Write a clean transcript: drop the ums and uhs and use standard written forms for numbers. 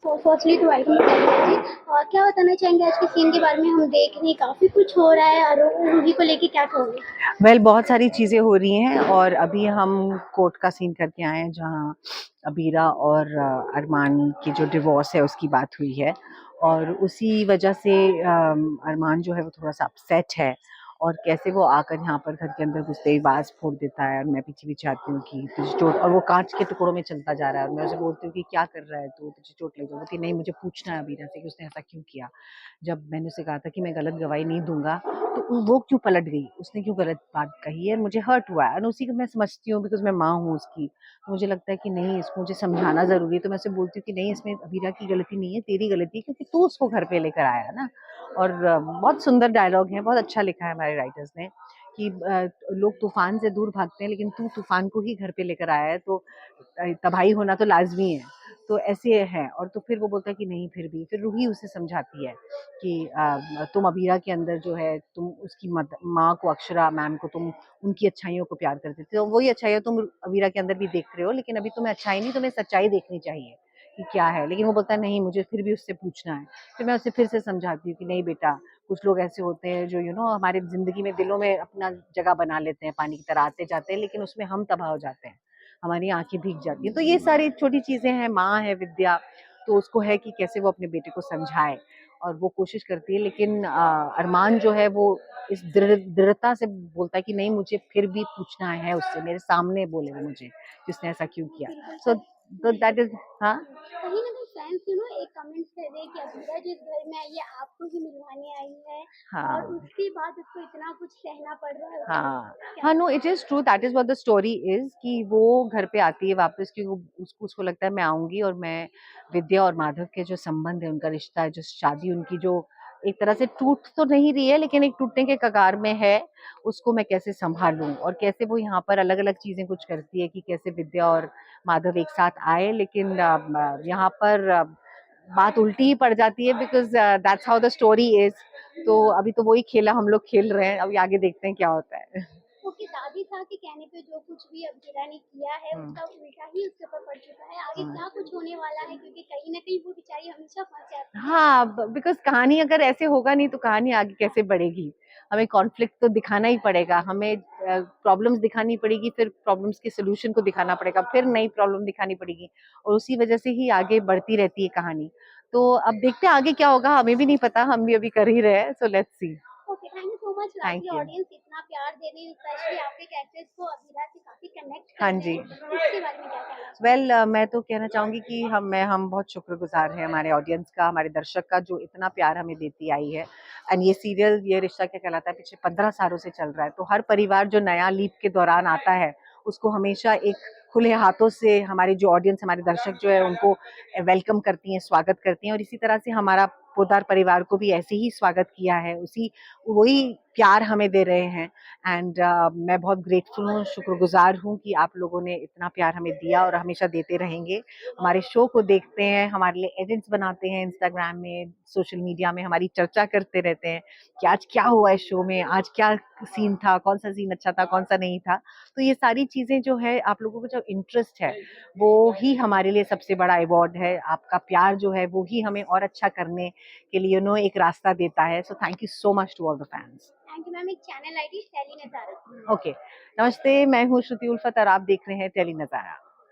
Firstly तो welcome to technology. क्या बताना चाहेंगे आज के सीन के बारे में? हम देख रहे हैं काफ़ी कुछ हो रहा है, और रूही को लेके क्या कहोगे? बहुत सारी चीज़ें हो रही हैं और अभी हम कोर्ट का सीन करके आए हैं जहाँ अबीरा और अरमान की जो डिवोर्स है उसकी बात हुई है और उसी वजह से अरमान जो है वो थोड़ा सा अपसेट है और कैसे वो आकर यहाँ पर घर के अंदर घुसते ही बाज फोड़ देता है और मैं पीछे पीछे आती हूँ कि तुझे चोट, और वो कांच के टुकड़ों में चलता जा रहा है और मैं उसे बोलती हूँ कि क्या कर रहा है तू, तुझे चोट लगी? बोलती नहीं, मुझे पूछना है अबीरा से कि उसने ऐसा क्यों किया। जब मैंने उसे कहा था कि मैं गलत गवाही नहीं दूंगा तो वो क्यों पलट गई, उसने क्यों गलत बात कही है, मुझे हर्ट हुआ है और उसी को मैं समझती हूँ बिकॉज मैं माँ हूँ उसकी। तो मुझे लगता है कि नहीं, इसको मुझे समझाना जरूरी है। तो मैं उसे बोलती हूँ कि नहीं, इसमें अबीरा की गलती नहीं है, तेरी गलती है क्योंकि तू उसको घर पे लेकर आया ना। और बहुत सुंदर डायलॉग है, बहुत अच्छा लिखा है हमारे राइटर्स ने कि लोग तूफान से दूर भागते हैं लेकिन तू तूफान को ही घर पे लेकर आया है, तो तबाही होना तो लाजमी है। तो ऐसे है। और तो फिर वो बोलता है कि नहीं, फिर रूही उसे समझाती है कि तुम अबीरा के अंदर जो है, तुम उसकी माँ को, अक्षरा मैम को, तुम उनकी अच्छाइयों को प्यार करते थे, तो वही अच्छाइयाँ तुम अबीरा के अंदर भी देख रहे हो, लेकिन अभी तुम्हें अच्छाई नहीं, तुम्हें सच्चाई देखनी चाहिए कि क्या है। लेकिन वो बोलता है नहीं, मुझे फिर भी उससे पूछना है। फिर मैं उसे फिर से समझाती हूँ कि नहीं बेटा, कुछ लोग ऐसे होते हैं जो हमारे जिंदगी में, दिलों में अपना जगह बना लेते हैं, पानी की तरह आते जाते हैं, लेकिन उसमें हम तबाह हो जाते हैं, हमारी आंखें भीग जाती हैं। तो ये सारी छोटी चीजें हैं। माँ है विद्या, तो उसको है कि कैसे वो अपने बेटे को समझाए और वो कोशिश करती है, लेकिन अरमान जो है वो इस दृढ़ता से बोलता है कि नहीं, मुझे फिर भी पूछना है उससे, मेरे सामने बोले वो मुझे जिसने ऐसा क्यों किया। बिल्कुल सो सर। That is. हाँ, कहीं ना कहीं फैंस एक कमेंट्स कर रहे हैं कि अबीरा जिस घर में आई है आपको ही मिलवाने आई है, और हाँ, उसके बाद उसको इतना कुछ सहना पड़ रहा है, उसको हाँ, क्या हाँ, नो, कहना it is true, that is what the story is कि वो घर पे आती है वापस क्योंकि उसको लगता है मैं आऊंगी और मैं विद्या और माधव के जो संबंध है, उनका रिश्ता है, जो शादी उनकी जो एक तरह से टूट तो नहीं रही है लेकिन एक टूटने के कगार में है, उसको मैं कैसे संभालूं। और कैसे वो यहाँ पर अलग अलग चीजें कुछ करती है कि कैसे विद्या और माधव एक साथ आए, लेकिन यहाँ पर बात उल्टी ही पड़ जाती है because that's how the story is. तो अभी तो वही खेला हम लोग खेल रहे हैं, अभी आगे देखते हैं क्या होता है। ओके, दादी था के कहने पे जो कुछ भी अबीरा ने किया है हम्म, उसका उल्टा ही उसके ऊपर पड़ चुका है। आगे हम्म। क्या कुछ होने वाला है, क्योंकि कहीं ना कहीं वो बेचारी हमेशा फंस जाती है। हाँ, बिकॉज कहानी अगर ऐसे होगा नहीं तो कहानी आगे कैसे बढ़ेगी। हमें कॉन्फ्लिक्ट तो दिखाना ही पड़ेगा, हमें प्रॉब्लम्स दिखानी पड़ेगी, फिर प्रॉब्लम्स के सोल्यूशन को दिखाना पड़ेगा, फिर नई प्रॉब्लम दिखानी पड़ेगी, और उसी वजह से ही आगे बढ़ती रहती है कहानी। तो अब देखते हैं आगे क्या होगा, हमें भी नहीं पता, हम भी अभी कर ही रहे हैं। So let's see. Okay, thank you so much. Thank lastly you. Audience इतना प्यार दे रहे हैं, स्पेशली आपके कैरेक्टर्स को अबीरा से काफी कनेक्ट हाँ कर रहे जी। हैं, इसके बारे में क्या कहना वेल, चाहेंगे? मैं तो कहना चाहूंगी कि हम बहुत शुक्रगुजार हैं हमारे ऑडियंस का, हमारे दर्शक का, जो इतना प्यार हमें देती आई है। एंड ये सीरियल, ये रिश्ता क्या कहलाता है, पिछले 15 सालों से चल रहा है। तो हर परिवार जो नया लीप के दौरान आता है उसको हमेशा एक खुले हाथों से हमारी जो ऑडियंस, हमारे दर्शक जो है, उनको वेलकम करती हैं, स्वागत करती हैं। और इसी तरह से हमारा पोदार परिवार को भी ऐसे ही स्वागत किया है, उसी वही प्यार हमें दे रहे हैं। एंड मैं बहुत ग्रेटफुल हूँ, शुक्रगुजार हूँ कि आप लोगों ने इतना प्यार हमें दिया और हमेशा देते रहेंगे। हमारे शो को देखते हैं, हमारे लिए एडिट्स बनाते हैं, इंस्टाग्राम में, सोशल मीडिया में हमारी चर्चा करते रहते हैं कि आज क्या हुआ है शो में, आज क्या सीन था, कौन सा सीन अच्छा था, कौन सा नहीं था। तो ये सारी चीजें जो है, आप लोगों को जो इंटरेस्ट है वो ही हमारे लिए सबसे बड़ा अवार्ड है। आपका प्यार जो है वो ही हमें और अच्छा करने के लिए एक रास्ता देता है। So thank you so much to all the fans. Thank you ma'am. एक channel ID tele Nazara. Okay, नमस्ते, मैं हूँ श्रुति उल्फत और आप देख रहे हैं टेली नजारा।